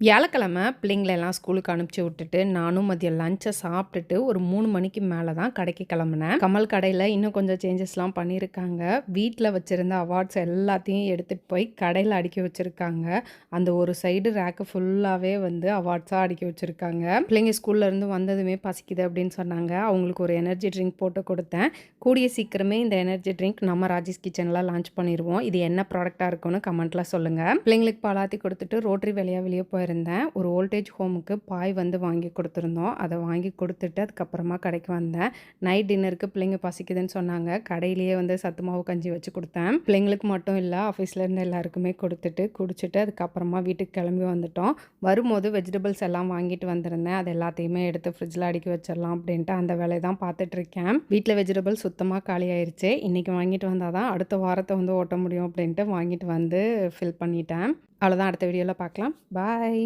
வியாழக்கிழமை பிள்ளைங்களெல்லாம் ஸ்கூலுக்கு அனுப்பிச்சி விட்டுட்டு நானும் மதியம் லஞ்சை சாப்பிட்டுட்டு ஒரு 3 மணிக்கு மேலே தான் கடைக்கு கிளம்புனேன். கமல் கடையில் இன்னும் கொஞ்சம் சேஞ்சஸ்லாம் பண்ணியிருக்காங்க. வீட்டில் வச்சுருந்த அவார்ட்ஸ் எல்லாத்தையும் எடுத்துகிட்டு போய் கடையில் அடுக்கி வச்சுருக்காங்க. அந்த ஒரு சைடு ரேக்கு ஃபுல்லாகவே வந்து அவார்ட்ஸாக அடுக்கி வச்சுருக்காங்க. பிள்ளைங்க ஸ்கூல்லேருந்து வந்ததுமே பசிக்குது அப்படின்னு சொன்னாங்க. அவங்களுக்கு ஒரு எனர்ஜி ட்ரிங்க் போட்டு கொடுத்தேன். கூடிய சீக்கிரமே இந்த எனர்ஜி ட்ரிங்க் நம்ம ராஜேஷ் கிச்சனில் லான்ச் பண்ணிடுவோம். இது என்ன ப்ராடக்டாக இருக்குன்னு கமெண்ட்டில் சொல்லுங்கள். பிள்ளைங்களுக்கு பாலாத்தி கொடுத்துட்டு ரோட்டரி வெளியே போயிருந்தேன். ஒரு ஓல்டேஜ் ஹோமுக்கு பாய் வந்து வாங்கி கொடுத்துருந்தோம். அதை வாங்கி கொடுத்துட்டு அதுக்கப்புறமா கடைக்கு வந்தேன். நைட் டின்னருக்கு பிள்ளைங்க பசிக்குதுன்னு சொன்னாங்க. கடையிலேயே வந்து சத்து மாவு கஞ்சி வச்சு கொடுத்தேன். பிள்ளைங்களுக்கு மட்டும் இல்லை, ஆஃபீஸ்லேருந்து எல்லாருக்குமே கொடுத்துட்டு குடிச்சிட்டு அதுக்கப்புறமா வீட்டுக்கு கிளம்பி வந்துட்டோம். வரும்போது வெஜிடபிள்ஸ் எல்லாம் வாங்கிட்டு வந்திருந்தேன். அது எல்லாத்தையுமே எடுத்து ஃப்ரிட்ஜில் அடுக்கி வச்சிடலாம் அப்படின்ட்டு அந்த வேலையை தான் பார்த்துட்ருக்கேன். வீட்டில் வெஜிடபிள் சுத்தமாக காலி ஆயிடுச்சு. இன்றைக்கி வாங்கிட்டு வந்தால் தான் அடுத்த வாரத்தை வந்து ஓட்ட முடியும் அப்படின்ட்டு வாங்கிட்டு வந்து ஃபில் பண்ணிட்டேன். அவ்வளோதான். அடுத்த வீடியோவில் பார்க்கலாம். பாய்.